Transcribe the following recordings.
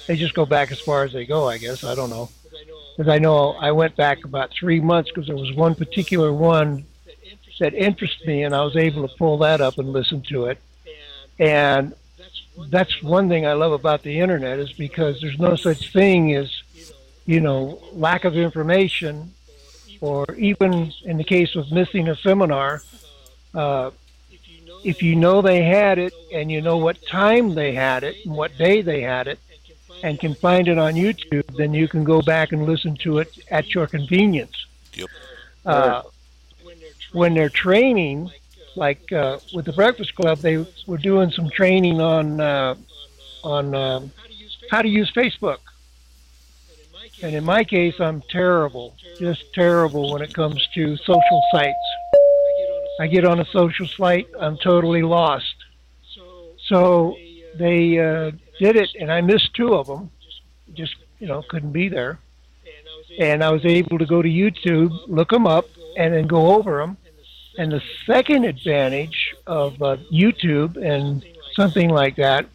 They just go back as far as they go, I guess. I don't know. Because I know I went back about 3 months because there was one particular one that interested me, and I was able to pull that up and listen to it. And that's one thing I love about the internet is because there's no such thing as lack of information, or even in the case of missing a seminar, uh, if you know they had it and you know what time they had it and what day they had it and can find it on YouTube, then you can go back and listen to it at your convenience. Yep. Right. Uh, when they're training, like with the Breakfast Club, they were doing some training on how to use Facebook. And in my case, I'm terrible, just terrible when it comes to social sites. I get on a social site, I'm totally lost. So they did it, and I missed two of them. Just couldn't be there. And I was able to go to YouTube, look them up, and then go over them. And the second advantage of YouTube and something like that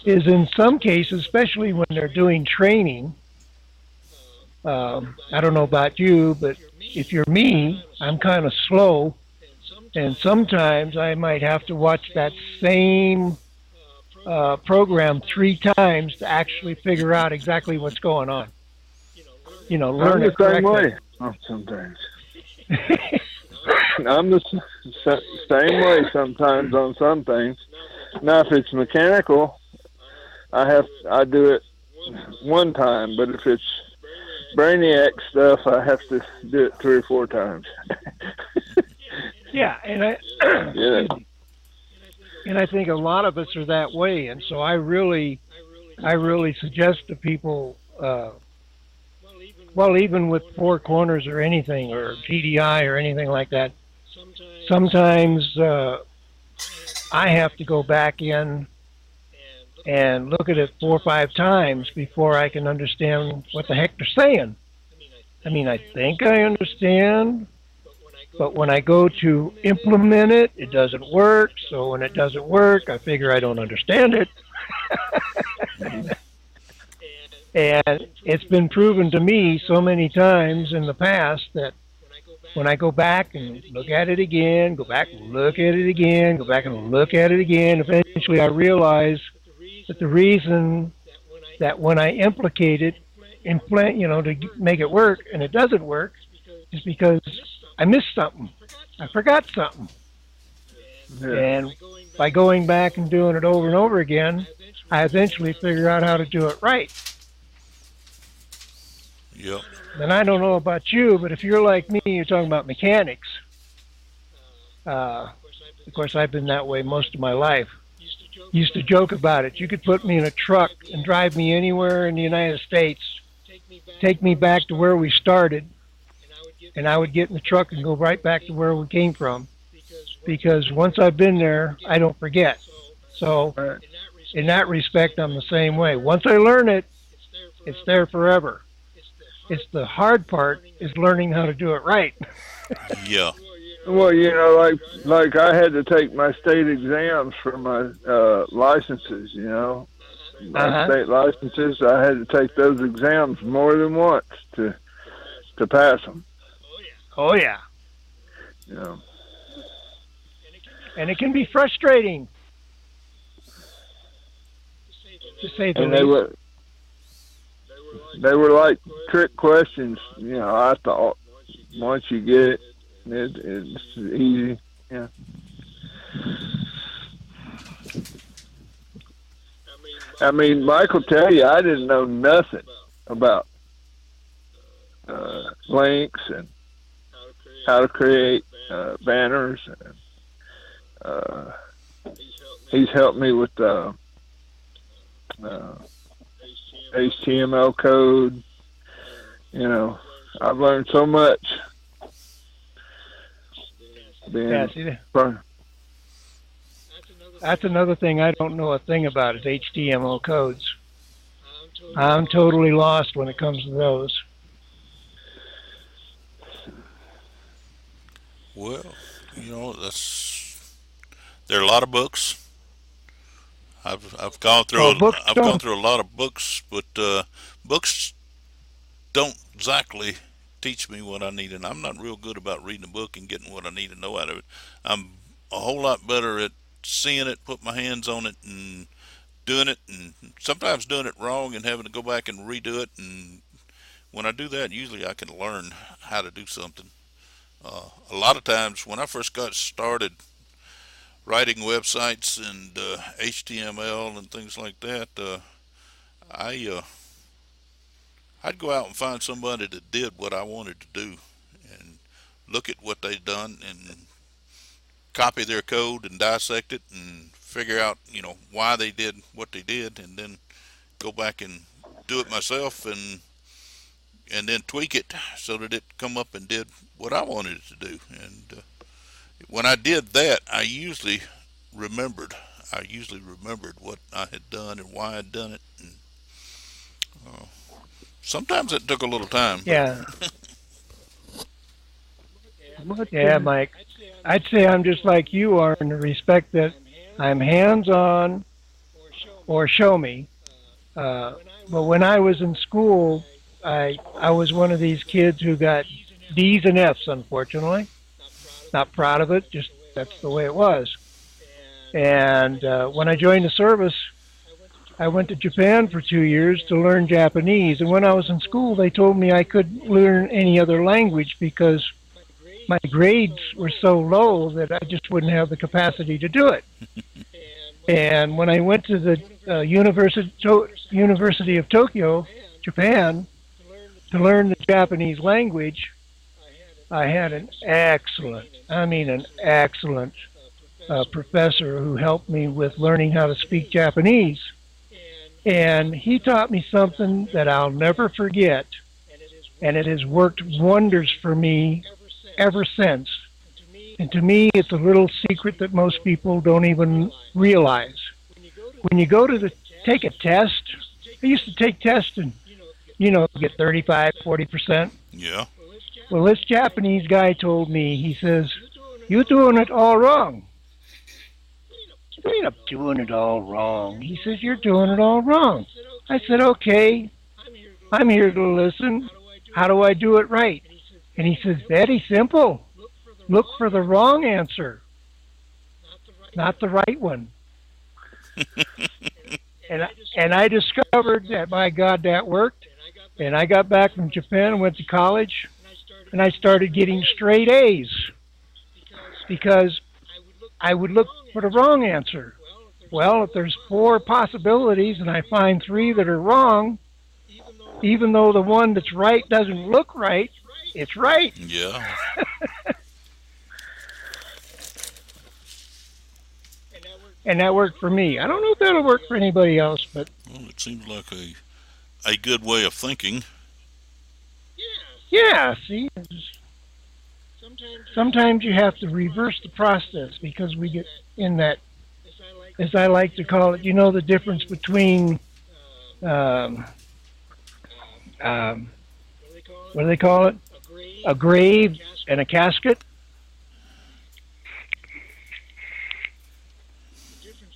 is in some cases, especially when they're doing training. I don't know about you, but if you're me, I'm kind of slow, and sometimes I might have to watch that same program 3 times to actually figure out exactly what's going on. I'm Learn the it same correctly. way. Oh, sometimes. I'm the same way sometimes on some things. Now, if it's mechanical, I do it one time, but if it's brainiac stuff, I have to do it 3 or 4 times. Yeah, Yeah. and I think a lot of us are that way, and so I really suggest to people, well, even with Four Corners or anything, or GDI or anything like that, sometimes I have to go back in and look at it 4 or 5 times before I can understand what the heck they're saying. I mean, I think I understand, but when I go to implement it, it doesn't work. So when it doesn't work, I figure I don't understand it. And it's been proven to me so many times in the past that when I go back and look at it again, go back and look at it again, go back and look at it again, eventually I realize that the reason that when I implant, to make it work, and it doesn't work, is because I missed something. I forgot something. Yeah. And by going back and doing it over and over again, I eventually figure out how to do it right. Yep. And I don't know about you, but if you're like me, you're talking about mechanics. Of course, I've been that way most of my life. Used to joke about it. You could put me in a truck and drive me anywhere in the United States, take me back to where we started, and I would get in the truck and go right back to where we came from. Because once I've been there, I don't forget. So, Right. in that respect, I'm the same way. Once I learn it, it's there forever. It's the hard part is learning how to do it right. Yeah. Well, like I had to take my state exams for my licenses. My Uh-huh. state licenses. I had to take those exams more than once to pass them. Oh yeah, You know. and it can be frustrating to say the And they least. were they were like trick questions. I thought once you get it, it's easy. Yeah. I mean, Mike will tell you I didn't know nothing about links and how to create banners. And, he's helped me with HTML code. I've learned so much. Yeah, see, that's another thing I don't know a thing about is HTML codes. I'm totally lost when it comes to those. Well, there are a lot of books. Oh, books I've gone don't. through a lot of books, but books don't exactly teach me what I need, and I'm not real good about reading a book and getting what I need to know out of it. I'm a whole lot better at seeing it, put my hands on it, and doing it, and sometimes doing it wrong and having to go back and redo it. And when I do that, usually I can learn how to do something. A lot of times when I first got started writing websites and HTML and things like that, I I'd go out and find somebody that did what I wanted to do and look at what they'd done and copy their code and dissect it and figure out, why they did what they did, and then go back and do it myself and then tweak it so that it come up and did what I wanted it to do. And when I did that, remembered. I usually remembered what I had done and why I'd done it. And uh, sometimes it took a little time, but Yeah, yeah, Mike. I'd say I'm just like you are in the respect that I'm hands-on or show me. Uh, but when I was in school, I was one of these kids who got D's and F's. Unfortunately, not proud of it. Just that's the way it was. And when I joined the service, I went to Japan for 2 years to learn Japanese. And when I was in school, they told me I couldn't learn any other language because my grades were so low that I just wouldn't have the capacity to do it. And when I went to the University of Tokyo, Japan, to learn the Japanese language, I had an excellent professor who helped me with learning how to speak Japanese. And he taught me something that I'll never forget, and it has worked wonders for me ever since. And to me, it's a little secret that most people don't even realize. When you go to take a test, I used to take tests and, get 35, 40%. yeah. Well, this Japanese guy told me, he says, "You're doing it all wrong." I mean, I'm doing it all wrong. He says, "You're doing it all wrong." I said, "Okay, I'm here to listen. How do I do it right?" And he says, "Very simple. Look for the wrong answer, not the right one." And I discovered that, by God, that worked. And I got back from Japan, went to college, and I started getting straight A's because I would look for the wrong answer. Well, if there's four possibilities and I find three that are wrong, even though the one that's right doesn't look right, it's right. Yeah. And that worked for me. I don't know if that'll work for anybody else, but Well, it seems like a good way of thinking. yeah, see, sometimes you have to reverse the process because we get in that, as I like to call it, the difference between, um, um, what do they call it? A grave and a casket.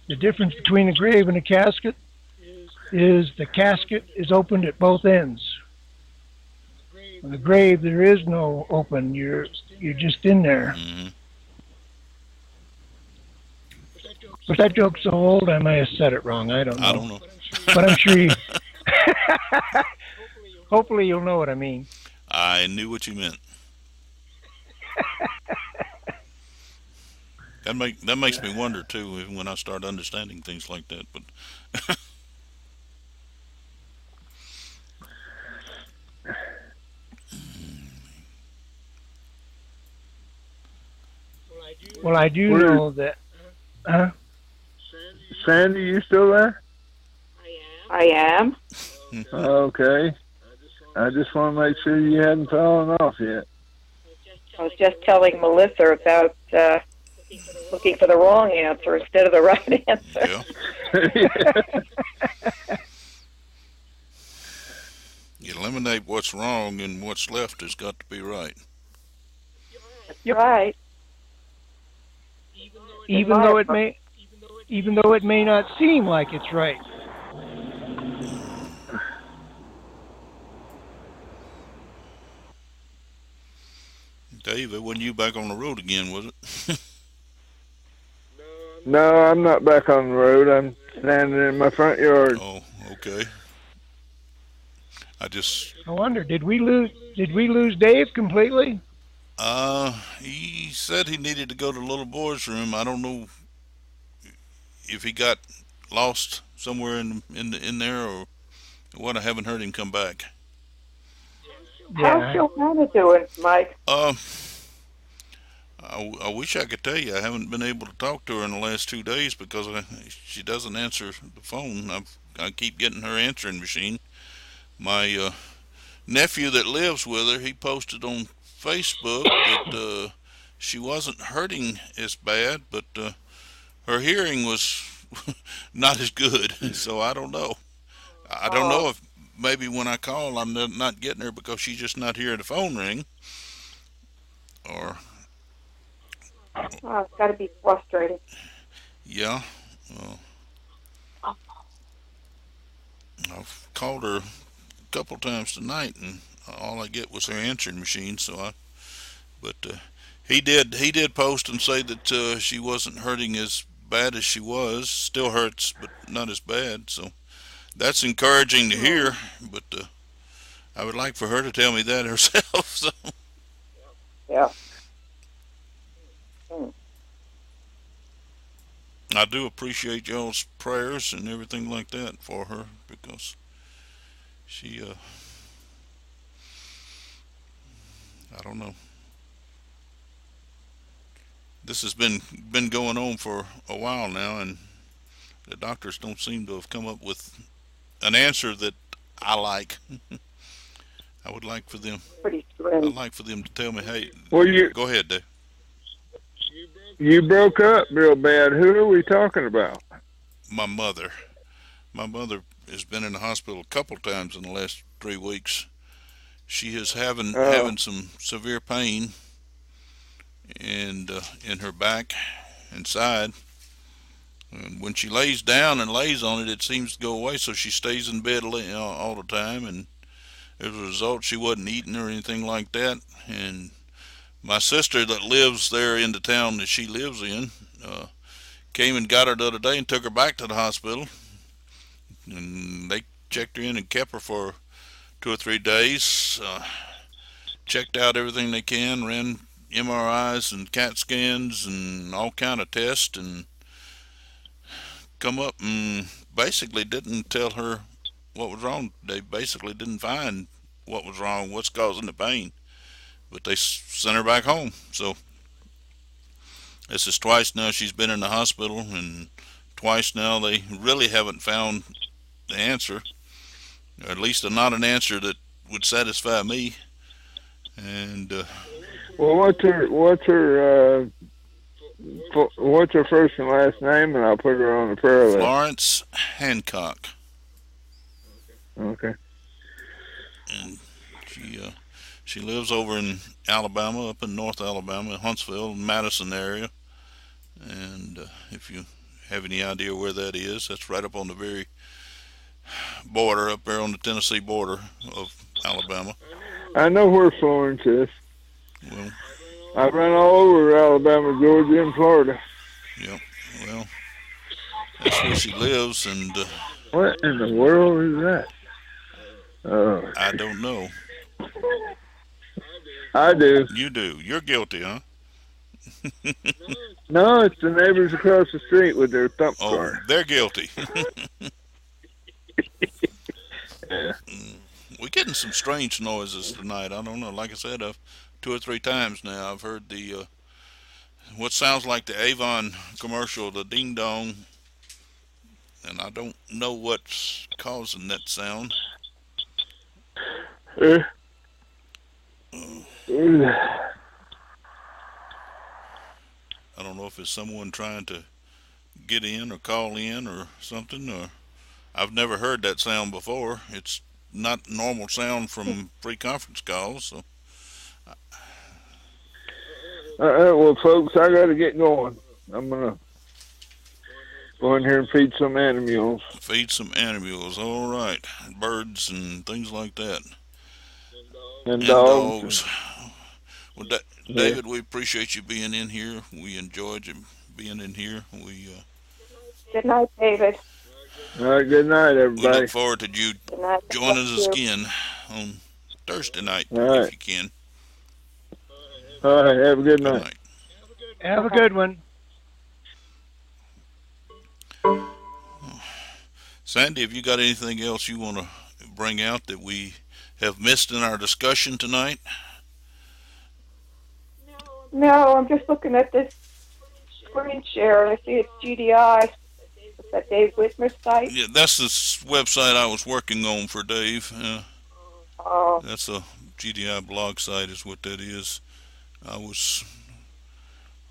The difference between a grave and a casket is the casket is opened at both ends. In the grave, there is no open. You're just in there. Hmm. But that joke's so old, I may have said it wrong. I don't I know, don't know. but I'm sure you. Hopefully, you'll know what I mean. I knew what you meant. That makes me wonder too when I start understanding things like that. But Well, I do Where, know that. Huh? Sandy, you still there? I am. Okay. I just want to make sure you hadn't fallen off yet. I was just telling Melissa about looking for the wrong answer instead of the right answer. yeah, you eliminate what's wrong, and what's left has got to be right. That's right. In Even my though it approach. may, even though it may not seem like it's right. Dave, it wasn't you back on the road again, was it? No, I'm not back on the road. I'm standing in my front yard. Oh, okay. I just I wonder, did we lose Dave completely? he said he needed to go to the little boy's room. I don't know if he got lost somewhere in there or what. I haven't heard him come back. How's Yeah. Johanna doing, Mike? Uh, I wish I could tell you. I haven't been able to talk to her in the last 2 days because she doesn't answer the phone. I keep getting her answering machine. My nephew that lives with her, he posted on Facebook that she wasn't hurting as bad, but her hearing was not as good. So I don't know. I don't Oh, know if maybe when I call I'm not getting her because she's just not hearing the phone ring, or oh, it's got to be frustrating. yeah. Well, I've called her a couple times tonight, and all I get was her answering machine. But he did post and say that she wasn't hurting as bad as she was. Still hurts, but not as bad. So that's encouraging to Hmm. hear. But I would like for her to tell me that herself. So Yeah. Hmm. I do appreciate y'all's prayers and everything like that for her because she, I don't know. This has been going on for a while now, and the doctors don't seem to have come up with an answer that I like. I would like for them. Pretty I'd strange. like for them to tell me, hey, Well, go ahead, Dave. you broke up real bad. Who are we talking about? My mother. My mother has been in the hospital a couple times in the last 3 weeks. She is having Oh, some severe pain and in her back and side. And when she lays down and lays on it, it seems to go away. So she stays in bed all the time, and as a result, she wasn't eating or anything like that. And my sister that lives there in the town that she lives in uh, came and got her the other day and took her back to the hospital. And they checked her in and kept her for 2 or 3 days. Checked out everything they can, ran MRIs and CAT scans and all kind of tests, and come up and basically didn't tell her what was wrong. They basically didn't find what was wrong, what's causing the pain, but they sent her back home. So this is twice now she's been in the hospital, and twice now they really haven't found the answer, or at least not an answer that would satisfy me. And well, what's her first and last name, and I'll put her on the prayer list. Florence Hancock, Okay. and she lives over in Alabama, up in North Alabama, Huntsville, Madison area. And if you have any idea where that is, that's right up on the very border, up there on the Tennessee border of Alabama. I know where Florence is. Well, I run all over Alabama, Georgia, and Florida. yeah, well, that's where she lives, and What in the world is that? Oh, I don't know. I do. You do. You're guilty, huh? No, it's the neighbors across the street with their thump Oh, car. they're guilty. Yeah. We're getting some strange noises tonight. I don't know. Like I said, 2 or 3 times now I've heard the what sounds like the Avon commercial, the ding dong, and I don't know what's causing that sound. Uh, I don't know if it's someone trying to get in or call in or something. Or I've never heard that sound before. It's not normal sound from free conference calls. So well, folks, I got to get going. I'm gonna Go in here and feed some animals Feed some animals. All right, birds and things like that, and and dogs. dogs. Well, Yeah. David, we appreciate you being in here. We enjoyed you being in here. Good night, David. All right. Good night, We look everybody. forward to you Good night. God bless joining us you. again on Thursday night All if right. you can. All right. Have a good Good night. night. Have a Bye-bye. good one. Sandy, have you got anything else you want to bring out that we have missed in our discussion tonight? No, I'm just looking at this screen share and I see it's GDI. It's that Dave Whitmer site. Yeah, that's the website I was working on for Dave. Oh, That's a GDI blog site, is what that is. I was,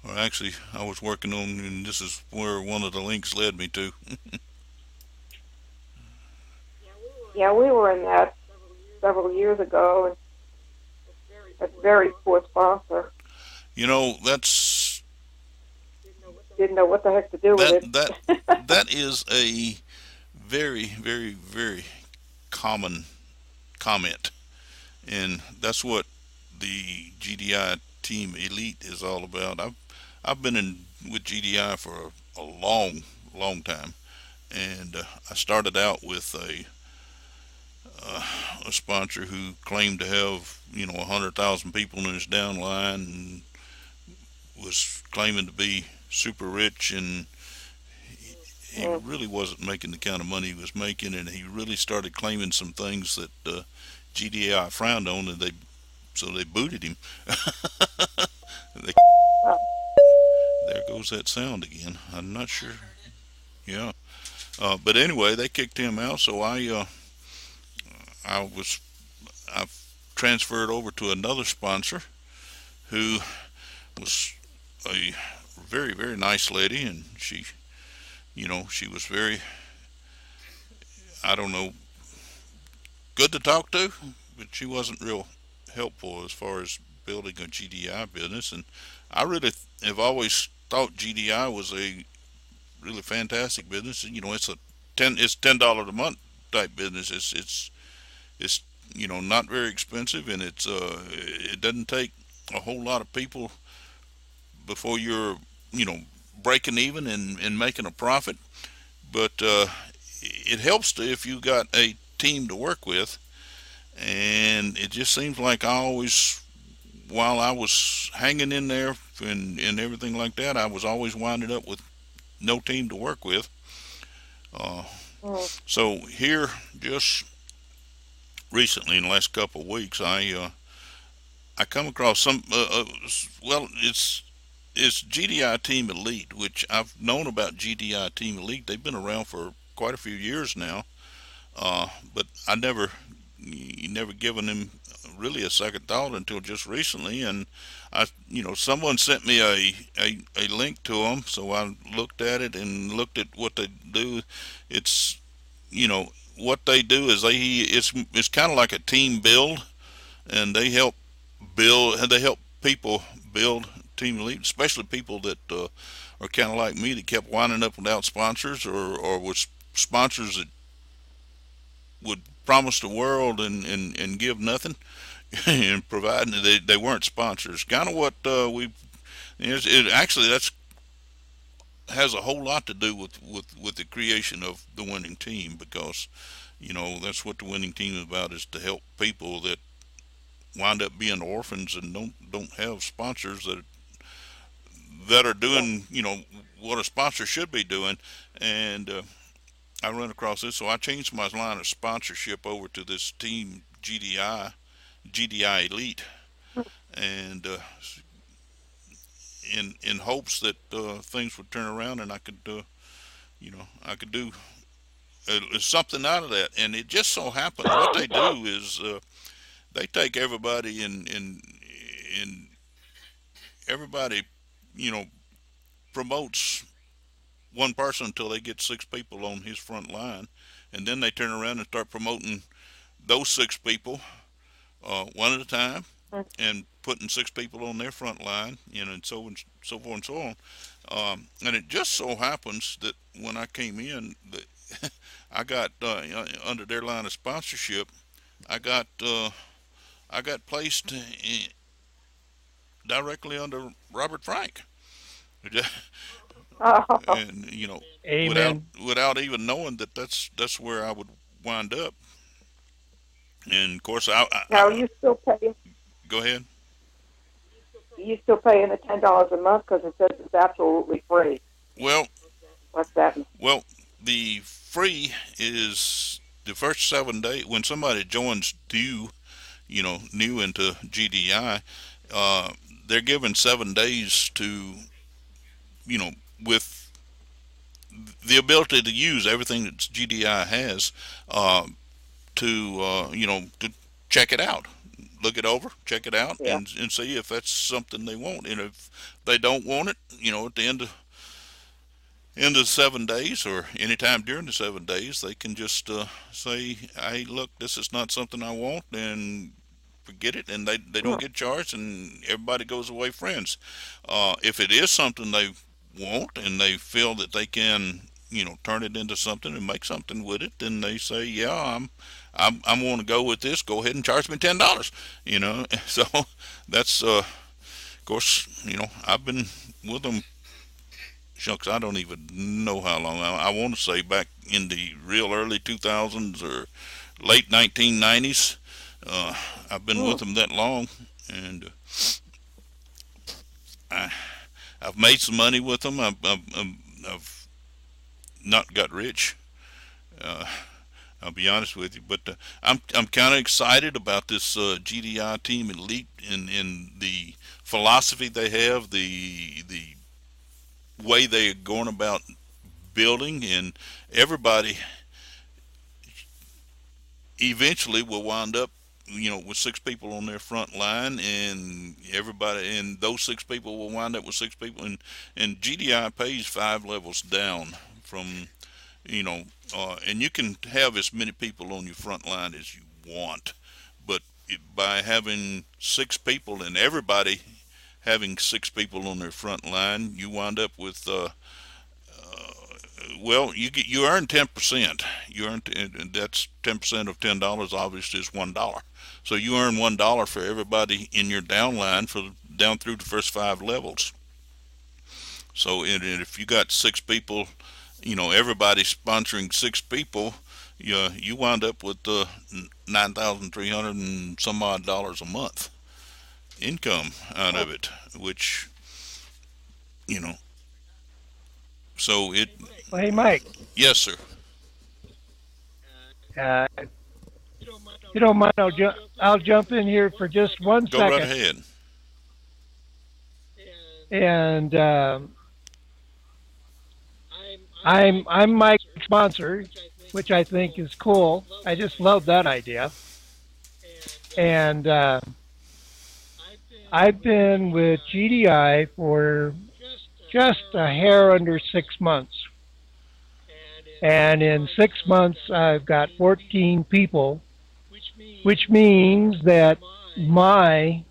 or actually, I was working on, and this is where one of the links led me to. yeah, we were in that several years ago, and a very poor sponsor. You know, that's Didn't know what the heck to do with that it. that that is a very, very, very common comment, and that's what the GDI Team Elite is all about. I've been in with GDI for a long, long time, and I started out with a sponsor who claimed to have 100,000 people in his downline and was claiming to be super rich, and he Mm. really wasn't making the kind of money he was making, and he really started claiming some things that GDI frowned on, and they booted him. they, Oh, there goes that sound again. I'm not sure. Yeah, but anyway, they kicked him out, so I was I transferred over to another sponsor who was a very, very nice lady, and she was very, I don't know, good to talk to, but she wasn't real helpful as far as building a GDI business. And I really have always thought GDI was a really fantastic business. It's $10 a month type business. It's not very expensive, and it doesn't take a whole lot of people before you're you know breaking even and making a profit. But it helps to if you got a team to work with, and it just seems like I always, while I was hanging in there and everything like that, I was always winding up with no team to work with. Uh, mm. so here, just recently in the last couple of weeks, I come across some. Well, it's GDI Team Elite, which I've known about GDI Team Elite. They've been around for quite a few years now, but I never given them really a second thought until just recently. And someone sent me a link to them, so I looked at it and looked at what they do. It's what they do is it's kind of like a team build, and they help people build team elite, especially people that are kind of like me that kept winding up without sponsors, or with sponsors that would promise the world and give nothing, and providing that they weren't sponsors. Kind of what actually that's has a whole lot to do with the creation of the winning team, because that's what the winning team is about, is to help people that wind up being orphans and don't have sponsors that are Yeah. doing what a sponsor should be doing. And I run across this, so I changed my line of sponsorship over to this team GDI Elite, and in hopes that things would turn around and I could do something out of that. And it just so happened what they do is they take everybody and everybody you know promotes one person until they get six people on his front line, and then they turn around and start promoting those six people one at a time, Mm. and putting six people on their front line, and so forth and so on. And it just so happens that when I came in, I got under their line of sponsorship. I got I got placed directly under Robert Frank, Oh, and Amen. without even knowing that that's where I would wind up. And of course, now go ahead. you still paying the $10 a month because it says it's absolutely free. Well, What's that? well, the free is the first 7 days when somebody joins new into GDI. Uh, they're given 7 days to you know with the ability to use everything that GDI has uh, to check it out, look it over, check it out, Yeah. and see if that's something they want. And if they don't want it, at the end of 7 days or anytime during the 7 days, they can just say, "Hey, look, this is not something I want," and forget it, and they don't get charged, and everybody goes away friends. If it is something they want and they feel that they can, turn it into something and make something with it, then they say, "Yeah, I'm want to go with this. Go ahead and charge me $10." So that's of course, I've been with them. Shucks, I don't even know how long. I want to say back in the real early 2000s or late 1990s. Uh, I've been with Mm. them that long, and I, I've made some money with them. I've not got rich. Uh, I'll be honest with you, but I'm kind of excited about this GDI team elite in the philosophy they have, the way they're going about building, and everybody eventually will wind up with six people on their front line, and everybody and those six people will wind up with six people, and GDI pays 5 levels down from you know and you can have as many people on your front line as you want, but by having six people and everybody having six people on their front line, you wind up with well, you earn 10%. You earn and that's 10% of $10. Obviously, is $1. So you earn $1 for everybody in your downline for down through the first 5 levels. So and if you got six people, everybody sponsoring six people, you wind up with 9,300 and some odd dollars a month income out of it. Which you know, so it Well, hey, Mike. yes, sir. If you don't mind, I'll jump in here for just one Go right second. ahead. And I'm Mike's sponsor, which I think is cool. I just love that idea. And I've been with GDI for just a hair under 6 months. And in 6 months, I've got 14 people, which means that my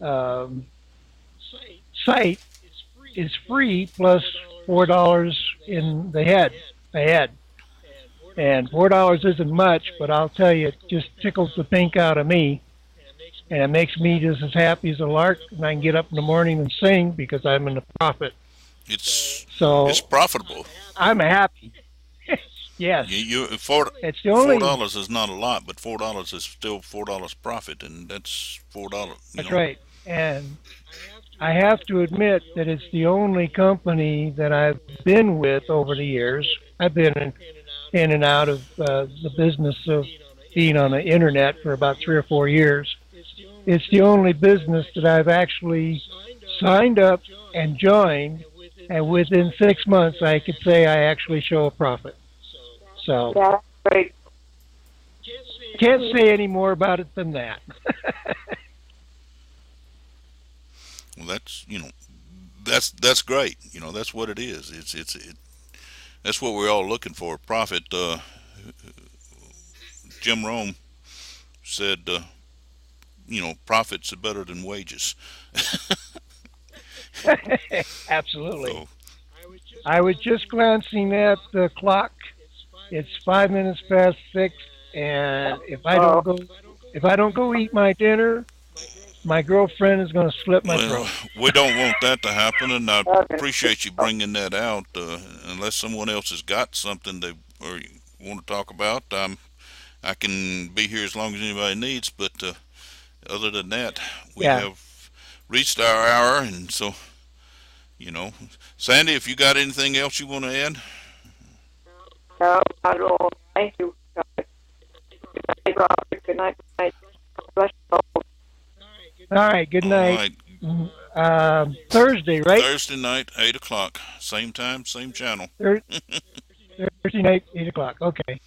um, site is free plus $4 in the head. And $4 isn't much, but I'll tell you, it just tickles the pink out of me, and it makes me just as happy as a lark. And I can get up in the morning and sing because I'm in a profit. It's it's So profitable. I'm happy. Yes, You four it's the four only. dollars is not a lot, but $4 is still $4 profit, and that's $4. That's right. And I have to admit that it's the only company that I've been with over the years. I've been in and out of the business of being on the internet for about 3 or 4 years. It's the only business that I've actually signed up and joined, and within 6 months, I could say I actually show a profit. So Yeah, great. can't say any more about it than that. Well, that's great. That's what it is. That's what we're all looking for. Profit. Jim Rome said, profits are better than wages. Absolutely. So, I was just glancing at the clock. It's 5 minutes past 6, and Oh, if I don't go eat my dinner, my girlfriend is going to slit my well, throat. we don't want that to happen, and I okay. appreciate you Oh, bringing that out. Unless someone else has got something they or you want to talk about, I can be here as long as anybody needs. But other than that, we Yeah. have reached our hour, and so Sandy, if you got anything else you want to add, no, not at all. Thank you. Good night, Robert. Good night. Good night. Bless you all. All right. Good all night. right. Thursday, right? Thursday night, 8 o'clock, same time, same channel. Thur- Thursday night, 8 o'clock. Okay.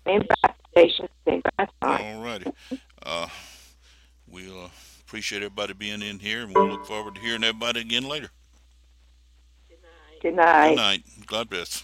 Same back station, same back time. All righty. Uh, we'll appreciate everybody being in here, and we'll look forward to hearing everybody again later. Good Good night. night. God bless.